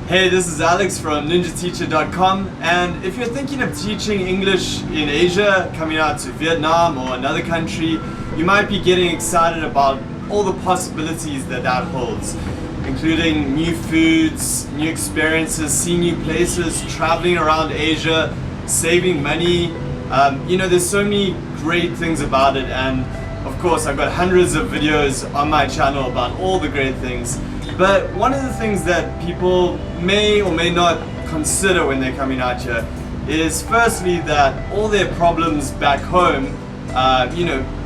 Hey, this is Alex from ninjateacher.com, and if you're thinking of teaching English in Asia, coming out to Vietnam or another country, you might be getting excited about all the possibilities that holds, including new foods, new experiences, seeing new places, traveling around Asia, saving money. There's so many great things about it, and of course I've got hundreds of videos on my channel about all the great things. But one of the things that people may or may not consider when they're coming out here is firstly that all their problems back home,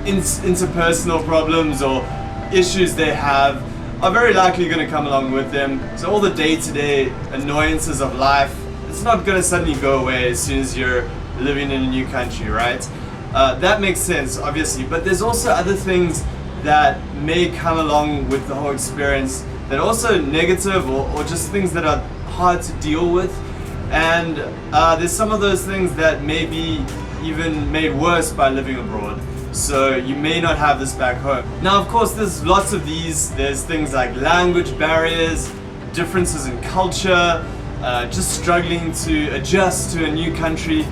interpersonal problems or issues they have are very likely going to come along with them. So all the day-to-day annoyances of life, it's not going to suddenly go away as soon as you're living in a new country, right? That makes sense, obviously, but there's also other things that may come along with the whole experience that are also negative or just things that are hard to deal with, and there's some of those things that may be even made worse by living abroad, so you may not have this back home. Now of course there's lots of these. There's things like language barriers, differences in culture, just struggling to adjust to a new country.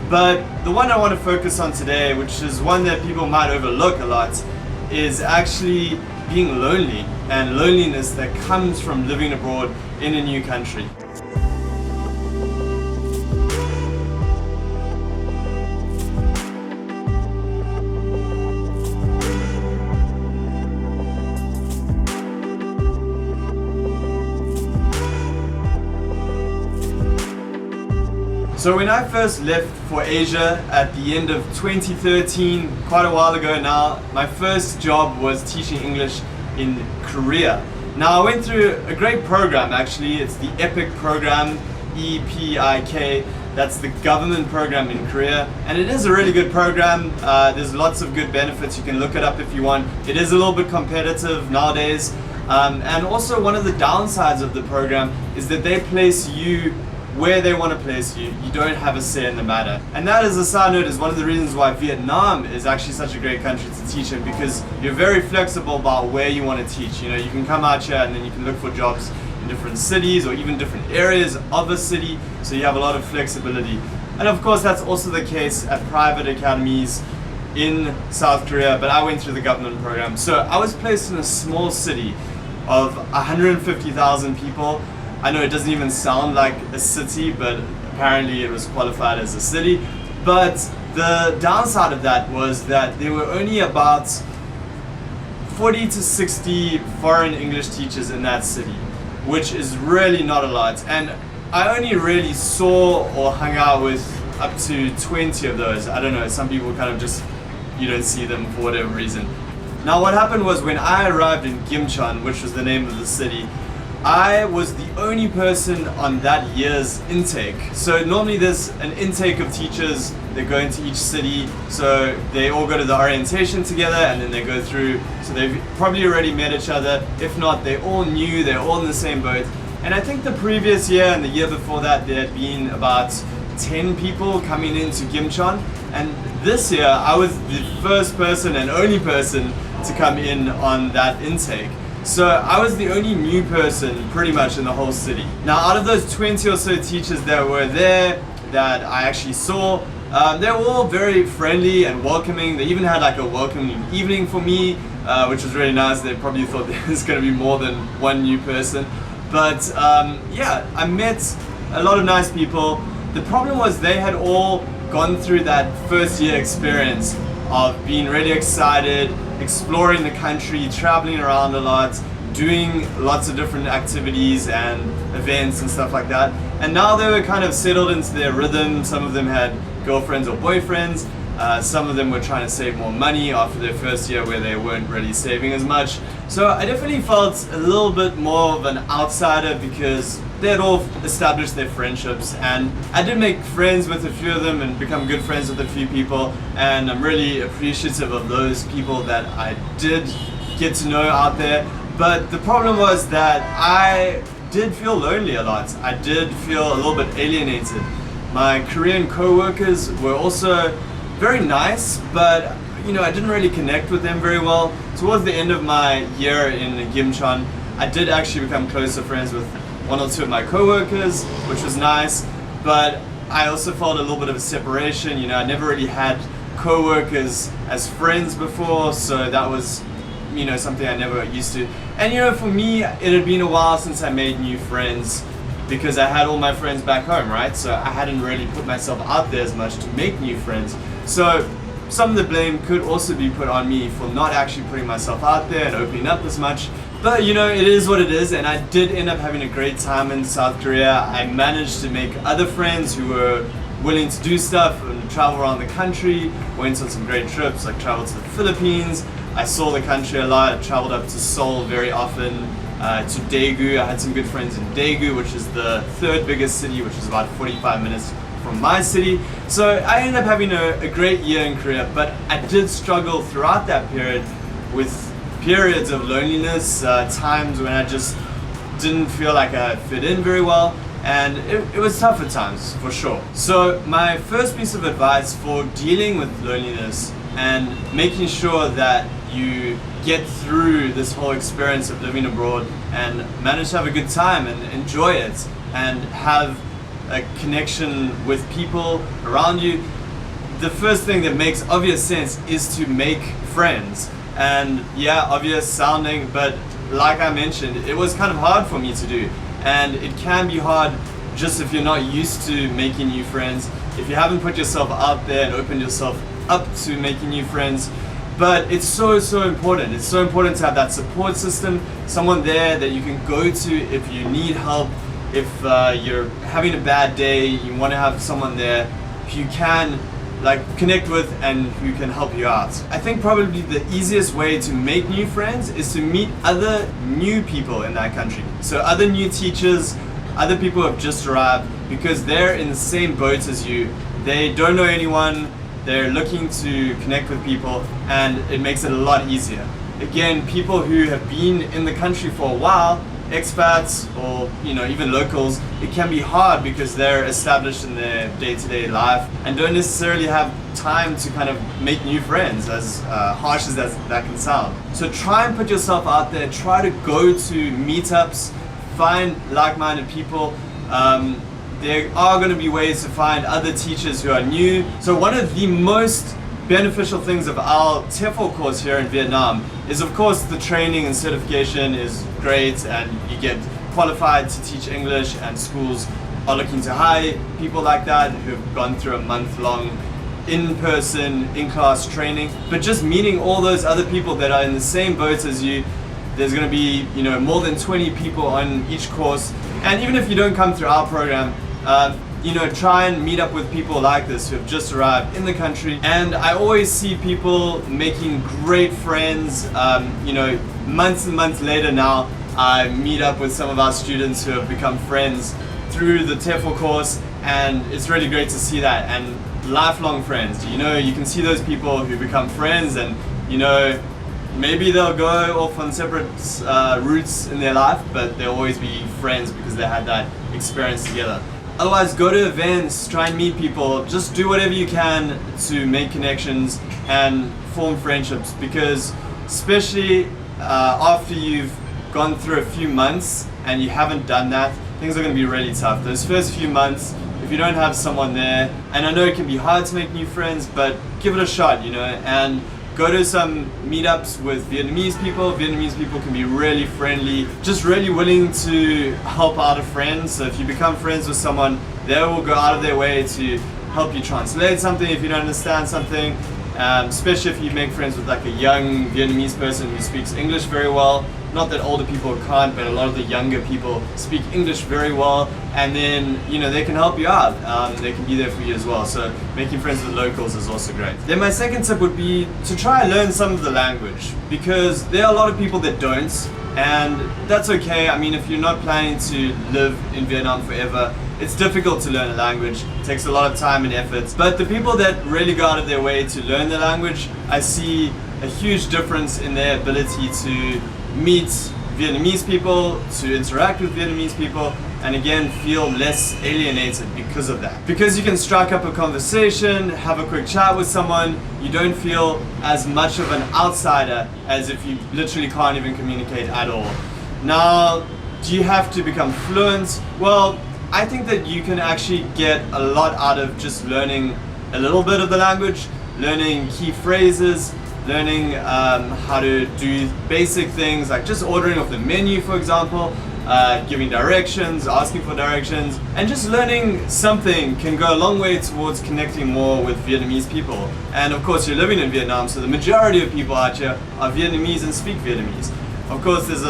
But the one I want to focus on today, which is one that people might overlook a lot, is actually being lonely and loneliness that comes from living abroad in a new country. So when I first left for Asia at the end of 2013, quite a while ago now, my first job was teaching English in Korea. Now I went through a great program actually. It's the EPIK program, EPIK. That's the government program in Korea, and it is a really good program. There's lots of good benefits. You can look it up if you want. It is a little bit competitive nowadays, and also one of the downsides of the program is that they place you where they want to place you. You don't have a say in the matter. And that, as a side note, is one of the reasons why Vietnam is actually such a great country to teach in, because you're very flexible about where you want to teach. You can come out here and then you can look for jobs in different cities or even different areas of a city, so you have a lot of flexibility. And of course that's also the case at private academies in South Korea, but I went through the government program. So I was placed in a small city of 150,000 people. I know it doesn't even sound like a city, but apparently it was qualified as a city. But the downside of that was that there were only about 40 to 60 foreign English teachers in that city, which is really not a lot. And I only really saw or hung out with up to 20 of those. I don't know, some people kind of just, you don't see them for whatever reason. Now what happened was, when I arrived in Gimcheon, which was the name of the city, I was the only person on that year's intake. So normally there's an intake of teachers that go into each city, so they all go to the orientation together and then they go through, so they've probably already met each other. If not, they all knew, they're all in the same boat. And I think the previous year and the year before that there had been about 10 people coming into Gimcheon, and this year I was the first person and only person to come in on that intake. So I was the only new person pretty much in the whole city. Now out of those 20 or so teachers that were there that I actually saw, they were all very friendly and welcoming. They even had like a welcoming evening for me, which was really nice. They probably thought there was going to be more than one new person. But yeah, I met a lot of nice people. The problem was they had all gone through that first year experience of being really excited, exploring the country, traveling around a lot, doing lots of different activities and events and stuff like that. And now they were kind of settled into their rhythm. Some of them had girlfriends or boyfriends. Some of them were trying to save more money after their first year where they weren't really saving as much. So I definitely felt a little bit more of an outsider because they had all established their friendships, and I did make friends with a few of them and become good friends with a few people, and I'm really appreciative of those people that I did get to know out there. But the problem was that I did feel lonely a lot. I did feel a little bit alienated. My Korean co-workers were also very nice, but I didn't really connect with them very well. Towards the end of my year in Gimcheon, I did actually become closer friends with one or two of my co-workers, which was nice, but I also felt a little bit of a separation. You know, I never really had co-workers as friends before, so that was, you know, something I never got used to. And you know, for me, it had been a while since I made new friends because I had all my friends back home, right? So I hadn't really put myself out there as much to make new friends. So some of the blame could also be put on me for not actually putting myself out there and opening up as much. But you know, it is what it is, and I did end up having a great time in South Korea. I managed to make other friends who were willing to do stuff and travel around the country. Went on some great trips, like traveled to the Philippines. I saw the country a lot. I traveled up to Seoul very often, to Daegu. I had some good friends in Daegu, which is the third biggest city, which is about 45 minutes from my city. So I ended up having a great year in Korea, but I did struggle throughout that period with periods of loneliness, times when I just didn't feel like I fit in very well, and it was tough at times, for sure. So my first piece of advice for dealing with loneliness and making sure that you get through this whole experience of living abroad and manage to have a good time and enjoy it and have a connection with people around you, the first thing that makes obvious sense is to make friends. And yeah, obvious sounding, but like I mentioned, it was kind of hard for me to do. And it can be hard just if you're not used to making new friends, if you haven't put yourself out there and opened yourself up to making new friends. But it's so important. It's so important to have that support system, someone there that you can go to if you need help, if you're having a bad day, you want to have someone there who you can connect with and who can help you out. I think probably the easiest way to make new friends is to meet other new people in that country. So other new teachers, other people who have just arrived, because they're in the same boat as you. They don't know anyone, they're looking to connect with people, and it makes it a lot easier. Again, people who have been in the country for a while, expats or even locals, it can be hard because they're established in their day-to-day life and don't necessarily have time to kind of make new friends, as harsh as that can sound. So try and put yourself out there, try to go to meetups, find like-minded people. There are going to be ways to find other teachers who are new. So one of the most beneficial things of our TEFL course here in Vietnam is, of course, the training and certification is great and you get qualified to teach English, and schools are looking to hire people like that who have gone through a month-long in-person, in-class training. But just meeting all those other people that are in the same boat as you, there's going to be more than 20 people on each course. And even if you don't come through our program, try and meet up with people like this who have just arrived in the country. And I always see people making great friends. Months and months later now, I meet up with some of our students who have become friends through the TEFL course, and it's really great to see that. And lifelong friends, you can see those people who become friends, and maybe they'll go off on separate routes in their life, but they'll always be friends because they had that experience together. Otherwise, go to events, try and meet people, just do whatever you can to make connections and form friendships, because especially after you've gone through a few months and you haven't done that, things are going to be really tough. Those first few months, if you don't have someone there, and I know it can be hard to make new friends, but give it a shot, and go to some meetups with Vietnamese people. Vietnamese people can be really friendly, just really willing to help out a friend. So if you become friends with someone, they will go out of their way to help you translate something if you don't understand something. Especially if you make friends with a young Vietnamese person who speaks English very well. Not that older people can't, but a lot of the younger people speak English very well, and then they can help you out. They can be there for you as well. So making friends with locals is also great. Then my second tip would be to try and learn some of the language, because there are a lot of people that don't, and that's okay. I mean, if you're not planning to live in Vietnam forever, it's difficult to learn a language. It takes a lot of time and effort. But the people that really go out of their way to learn the language, I see a huge difference in their ability to meet Vietnamese people, to interact with Vietnamese people, and again feel less alienated because of that. Because you can strike up a conversation, have a quick chat with someone, you don't feel as much of an outsider as if you literally can't even communicate at all. Now, Do you have to become fluent? Well, I think that you can actually get a lot out of just learning a little bit of the language, learning key phrases, learning how to do basic things like just ordering off the menu, for example, giving directions, asking for directions, and just learning something can go a long way towards connecting more with Vietnamese people. And of course, you're living in Vietnam, so the majority of people out here are Vietnamese and speak Vietnamese. Of course, there's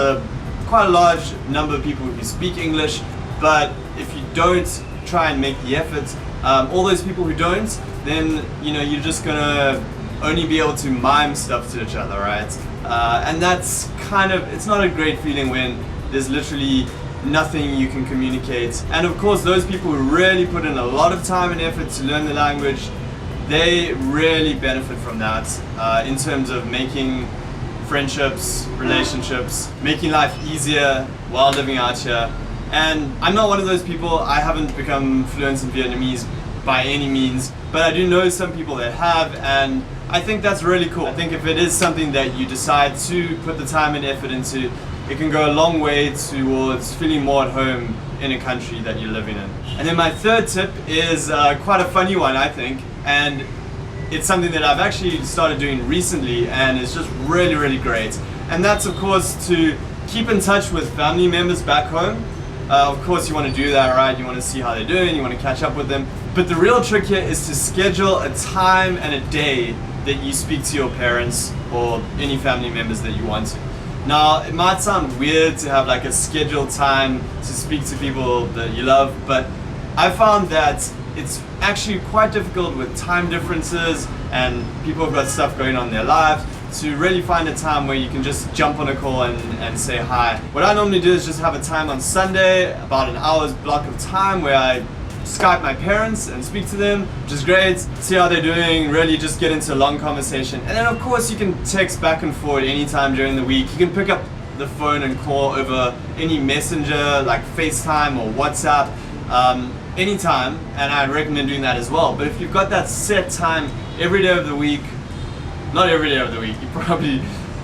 quite a large number of people who speak English, but if you don't try and make the effort, all those people who don't, then you're just gonna only be able to mime stuff to each other, right? And that's it's not a great feeling when there's literally nothing you can communicate. And of course, those people who really put in a lot of time and effort to learn the language, they really benefit from that in terms of making friendships, relationships, making life easier while living out here. And I'm not one of those people. I haven't become fluent in Vietnamese by any means, but I do know some people that have, and I think that's really cool. I think if it is something that you decide to put the time and effort into, it can go a long way towards feeling more at home in a country that you're living in. And then my third tip is quite a funny one, I think, and it's something that I've actually started doing recently and it's just really, really great. And that's of course to keep in touch with family members back home. Of course you want to do that, right? You want to see how they're doing, you want to catch up with them. But the real trick here is to schedule a time and a day that you speak to your parents or any family members that you want to. Now, it might sound weird to have like a scheduled time to speak to people that you love, but I found that it's actually quite difficult with time differences and people have got stuff going on in their lives to really find a time where you can just jump on a call and say hi. What I normally do is just have a time on Sunday, about an hour's block of time where I Skype my parents and speak to them, which is great, see how they're doing, really just get into a long conversation. And then of course you can text back and forth anytime during the week. You can pick up the phone and call over any messenger like FaceTime or WhatsApp anytime, and I recommend doing that as well. But if you've got that set time every day of the week, not every day of the week,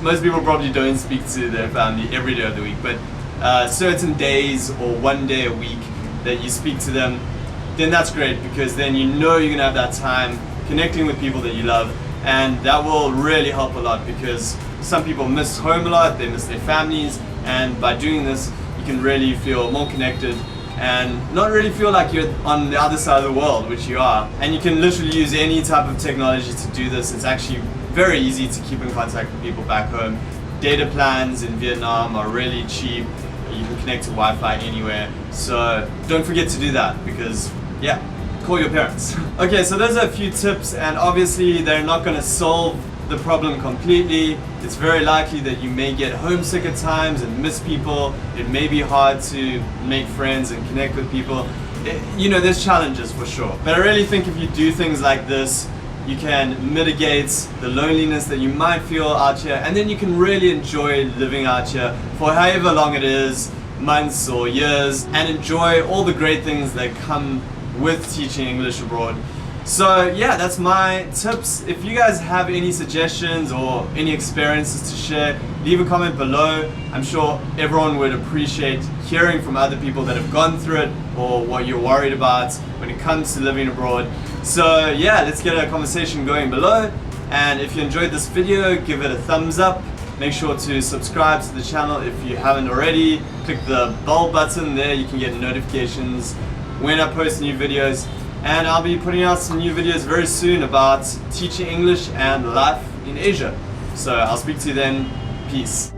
most people probably don't speak to their family every day of the week, but certain days or one day a week that you speak to them, then that's great, because then you're gonna have that time connecting with people that you love, and that will really help a lot, because some people miss home a lot, they miss their families, and by doing this you can really feel more connected and not really feel like you're on the other side of the world, which you are. And you can literally use any type of technology to do this. It's actually very easy to keep in contact with people back home. Data plans in Vietnam are really cheap. You can connect to Wi-Fi anywhere. So don't forget to do that, because yeah, call your parents. Okay, so those are a few tips, and obviously they're not going to solve the problem completely. It's very likely that you may get homesick at times and miss people. It may be hard to make friends and connect with people. There's challenges for sure. But I really think if you do things like this, you can mitigate the loneliness that you might feel out here, and then you can really enjoy living out here for however long it is, months or years, and enjoy all the great things that come with teaching English abroad. So yeah, that's my tips. If you guys have any suggestions or any experiences to share, leave a comment below. I'm sure everyone would appreciate hearing from other people that have gone through it or what you're worried about when it comes to living abroad. So yeah, let's get a conversation going below. And if you enjoyed this video, give it a thumbs up. Make sure to subscribe to the channel if you haven't already. Click the bell button there, you can get notifications when I post new videos. And I'll be putting out some new videos very soon about teaching English and life in Asia. So I'll speak to you then. Peace.